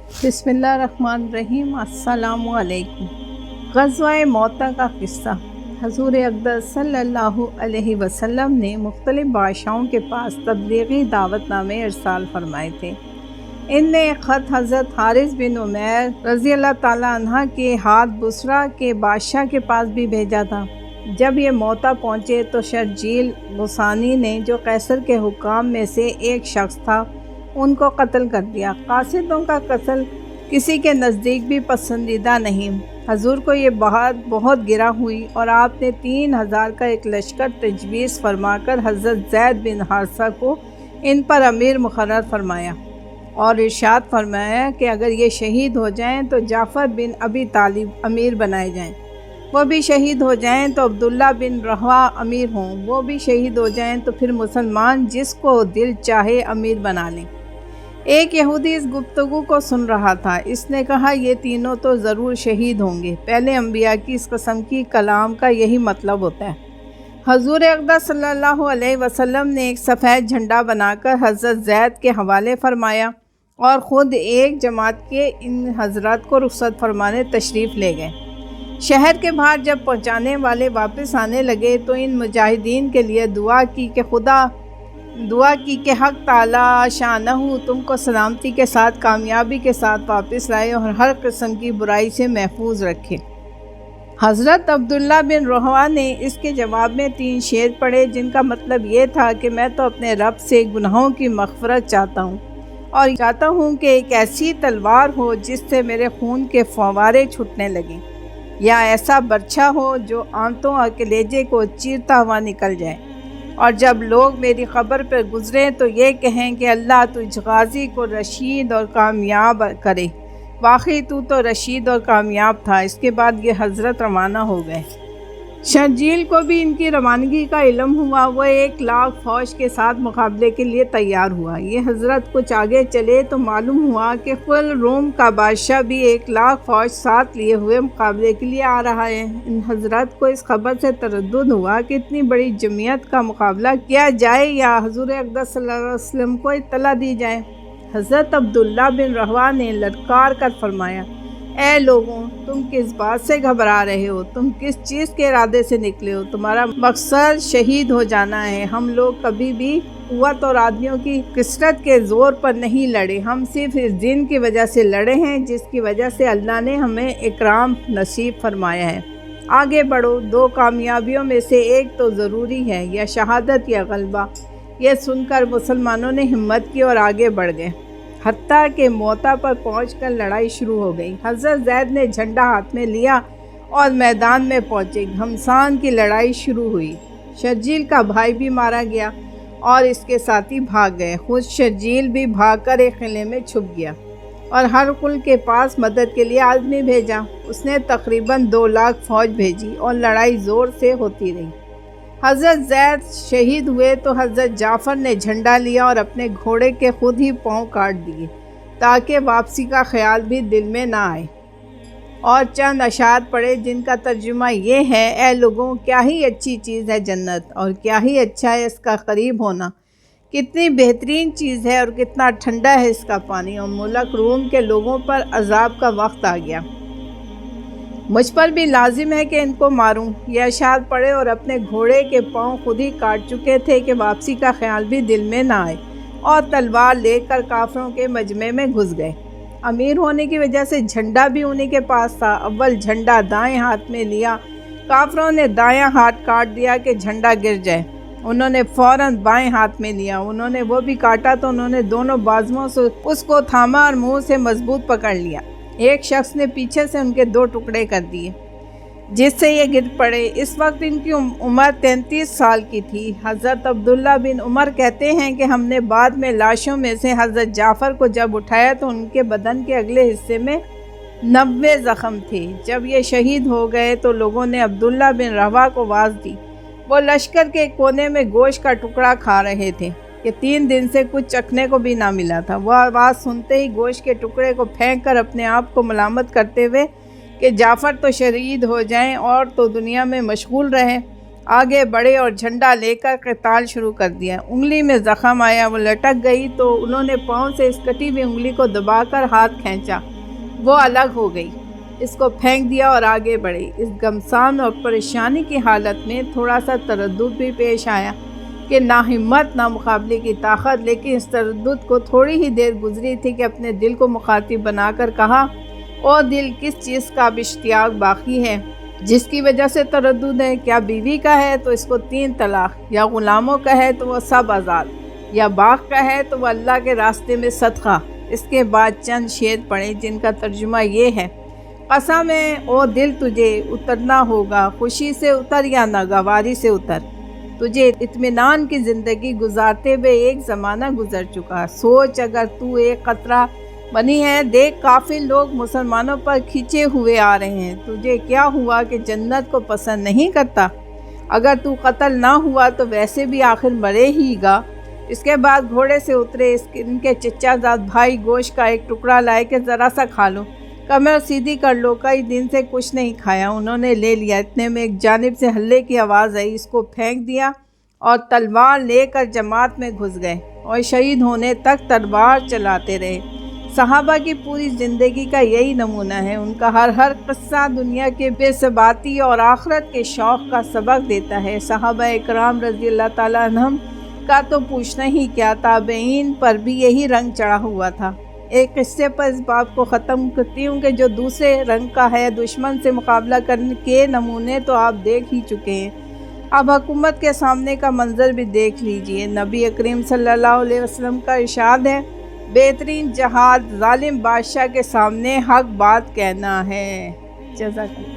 بسم اللہ الرحمن الرحیم۔ السلام علیکم۔ غزوہ موتا کا قصہ۔ حضور اقدس صلی اللہ علیہ وسلم نے مختلف بادشاہوں کے پاس تبلیغی دعوت نامے ارسال فرمائے تھے۔ ان میں ایک خط حضرت حارث بن عمیر رضی اللہ تعالیٰ عنہ کے ہاتھ بصرہ کے بادشاہ کے پاس بھی بھیجا تھا۔ جب یہ موتا پہنچے تو شرجیل غسانی نے، جو قیصر کے حکام میں سے ایک شخص تھا، ان کو قتل کر دیا۔ قاصدوں کا قتل کسی کے نزدیک بھی پسندیدہ نہیں۔ حضور کو یہ بات بہت گراں ہوئی اور آپ نے 3000 کا ایک لشکر تجویز فرما کر حضرت زید بن حارثہ کو ان پر امیر مقرر فرمایا اور ارشاد فرمایا کہ اگر یہ شہید ہو جائیں تو جعفر بن ابی طالب امیر بنائے جائیں، وہ بھی شہید ہو جائیں تو عبداللہ بن رہوہ امیر ہوں، وہ بھی شہید ہو جائیں تو پھر مسلمان جس کو دل چاہے امیر بنا لیں۔ ایک یہودی اس گفتگو کو سن رہا تھا۔ اس نے کہا، یہ تینوں تو ضرور شہید ہوں گے۔ پہلے انبیاء کی اس قسم کی کلام کا یہی مطلب ہوتا ہے۔ حضور اقدس صلی اللہ علیہ وسلم نے ایک سفید جھنڈا بنا کر حضرت زید کے حوالے فرمایا اور خود ایک جماعت کے ان حضرات کو رخصت فرمانے تشریف لے گئے۔ شہر کے باہر جب پہنچانے والے واپس آنے لگے تو ان مجاہدین کے لیے دعا کی کہ حق تعالی شانہ تم کو سلامتی کے ساتھ، کامیابی کے ساتھ واپس لائے اور ہر قسم کی برائی سے محفوظ رکھے۔ حضرت عبداللہ بن رہوہ نے اس کے جواب میں 3 شعر پڑھے، جن کا مطلب یہ تھا کہ میں تو اپنے رب سے گناہوں کی مغفرت چاہتا ہوں اور چاہتا ہوں کہ ایک ایسی تلوار ہو جس سے میرے خون کے فوارے چھوٹنے لگیں، یا ایسا برچھا ہو جو آنتوں اور کلیجے کو چیرتا ہوا نکل جائے، اور جب لوگ میری قبر پر گزریں تو یہ کہیں کہ اللہ تجھ غازی کو رشید اور کامیاب کرے۔ واقعی تو رشید اور کامیاب تھا۔ اس کے بعد یہ حضرت روانہ ہو گئے۔ شرجیل کو بھی ان کی روانگی کا علم ہوا۔ وہ 1,00,000 فوج کے ساتھ مقابلے کے لیے تیار ہوا۔ یہ حضرت کچھ آگے چلے تو معلوم ہوا کہ خود روم کا بادشاہ بھی 1,00,000 فوج ساتھ لیے ہوئے مقابلے کے لیے آ رہا ہے۔ ان حضرت کو اس خبر سے تردد ہوا کہ اتنی بڑی جمعیت کا مقابلہ کیا جائے یا حضور اقدس صلی اللہ علیہ وسلم کو اطلاع دی جائے۔ حضرت عبداللہ بن رہوہ نے للکار کر فرمایا، اے لوگوں، تم کس بات سے گھبرا رہے ہو؟ تم کس چیز کے ارادے سے نکلے ہو؟ تمہارا مقصد شہید ہو جانا ہے۔ ہم لوگ کبھی بھی قوت اور آدمیوں کی کثرت کے زور پر نہیں لڑے، ہم صرف اس دین کی وجہ سے لڑے ہیں جس کی وجہ سے اللہ نے ہمیں اکرام نصیب فرمایا ہے۔ آگے بڑھو، 2 کامیابیوں میں سے ایک تو ضروری ہے، یا شہادت یا غلبہ۔ یہ سن کر مسلمانوں نے ہمت کی اور آگے بڑھ گئے، حتیٰ کہ موتا پر پہنچ کر لڑائی شروع ہو گئی۔ حضرت زید نے جھنڈا ہاتھ میں لیا اور میدان میں پہنچے۔ گھمسان کی لڑائی شروع ہوئی۔ شرجیل کا بھائی بھی مارا گیا اور اس کے ساتھی بھاگ گئے۔ خود شرجیل بھی بھاگ کر ایک قلعے میں چھپ گیا اور ہرقل کے پاس مدد کے لیے آدمی بھیجا۔ اس نے تقریباً 2,00,000 فوج بھیجی اور لڑائی زور سے ہوتی رہی۔ حضرت زید شہید ہوئے تو حضرت جعفر نے جھنڈا لیا اور اپنے گھوڑے کے خود ہی پاؤں کاٹ دیے تاکہ واپسی کا خیال بھی دل میں نہ آئے، اور چند اشعار پڑھے جن کا ترجمہ یہ ہے، اے لوگوں، کیا ہی اچھی چیز ہے جنت، اور کیا ہی اچھا ہے اس کا قریب ہونا، کتنی بہترین چیز ہے اور کتنا ٹھنڈا ہے اس کا پانی، اور ملک روم کے لوگوں پر عذاب کا وقت آ گیا، مجھ پر بھی لازم ہے کہ ان کو ماروں۔ یہ اشعار پڑھے اور اپنے گھوڑے کے پاؤں خود ہی کاٹ چکے تھے کہ واپسی کا خیال بھی دل میں نہ آئے، اور تلوار لے کر کافروں کے مجمع میں گھس گئے۔ امیر ہونے کی وجہ سے جھنڈا بھی انہی کے پاس تھا۔ اول جھنڈا دائیں ہاتھ میں لیا، کافروں نے دایاں ہاتھ کاٹ دیا کہ جھنڈا گر جائے۔ انہوں نے فوراً بائیں ہاتھ میں لیا، انہوں نے وہ بھی کاٹا تو انہوں نے دونوں بازوؤں سے اس کو تھاما اور منہ سے مضبوط پکڑ لیا۔ ایک شخص نے پیچھے سے ان کے 2 ٹکڑے کر دیے جس سے یہ گر پڑے۔ اس وقت ان کی عمر 33 سال کی تھی۔ حضرت عبداللہ بن عمر کہتے ہیں کہ ہم نے بعد میں لاشوں میں سے حضرت جعفر کو جب اٹھایا تو ان کے بدن کے اگلے حصے میں 90 زخم تھے۔ جب یہ شہید ہو گئے تو لوگوں نے عبداللہ بن رہوہ کو آواز دی۔ وہ لشکر کے کونے میں گوشت کا ٹکڑا کھا رہے تھے کہ 3 دن سے کچھ چکھنے کو بھی نہ ملا تھا۔ وہ آواز سنتے ہی گوشت کے ٹکڑے کو پھینک کر اپنے آپ کو ملامت کرتے ہوئے کہ جعفر تو شہید ہو جائیں اور تو دنیا میں مشغول رہے، آگے بڑھے اور جھنڈا لے کر قتال شروع کر دیا۔ انگلی میں زخم آیا، وہ لٹک گئی تو انہوں نے پاؤں سے اس کٹی ہوئی انگلی کو دبا کر ہاتھ کھینچا، وہ الگ ہو گئی، اس کو پھینک دیا اور آگے بڑھے۔ اس گمسان اور پریشانی کی حالت میں تھوڑا سا تردد بھی پیش آیا کہ نہ ہمت نہ مقابلے کی طاقت، لیکن اس تردد کو تھوڑی ہی دیر گزری تھی کہ اپنے دل کو مخاطب بنا کر کہا، او دل، کس چیز کا اب اشتیاق باقی ہے جس کی وجہ سے تردد ہے؟ کیا بیوی کا ہے تو اس کو 3 طلاق، یا غلاموں کا ہے تو وہ سب آزاد، یا باغ کا ہے تو وہ اللہ کے راستے میں صدقہ۔ اس کے بعد چند شعر پڑھے جن کا ترجمہ یہ ہے: قسم ہے او دل تجھے اترنا ہوگا، خوشی سے اتر یا ناگواری سے اتر، تجھے اطمینان کی زندگی گزارتے ہوئے ایک زمانہ گزر چکا۔ سوچ اگر تو ایک قطرہ بنی ہے، دیکھ کافی لوگ مسلمانوں پر کھینچے ہوئے آ رہے ہیں، تجھے کیا ہوا کہ جنت کو پسند نہیں کرتا؟ اگر تو قتل نہ ہوا تو ویسے بھی آخر مرے ہی گا۔ اس کے بعد گھوڑے سے اترے، ان کے چچا زاد بھائی گوشت کا ایک ٹکڑا لائے کہ ذرا سا کھا لو، کمر سیدھی کر لو، کئی دن سے کچھ نہیں کھایا۔ انہوں نے لے لیا، اتنے میں ایک جانب سے ہلے کی آواز آئی، اس کو پھینک دیا اور تلوار لے کر جماعت میں گھس گئے اور شہید ہونے تک تلوار چلاتے رہے۔ صحابہ کی پوری زندگی کا یہی نمونہ ہے، ان کا ہر قصہ دنیا کے بے ثباتی اور آخرت کے شوق کا سبق دیتا ہے۔ صحابہ اکرام رضی اللہ تعالیٰ عنہم کا تو پوچھنا ہی کیا، تابعین پر بھی یہی رنگ چڑھا ہوا تھا۔ ایک قصے پر اس بات کو ختم کرتی ہوں کہ جو دوسرے رنگ کا ہے، دشمن سے مقابلہ کرنے کے نمونے تو آپ دیکھ ہی چکے ہیں، اب حکومت کے سامنے کا منظر بھی دیکھ لیجئے۔ نبی کریم صلی اللہ علیہ وسلم کا ارشاد ہے، بہترین جہاد ظالم بادشاہ کے سامنے حق بات کہنا ہے۔ جزاک اللہ۔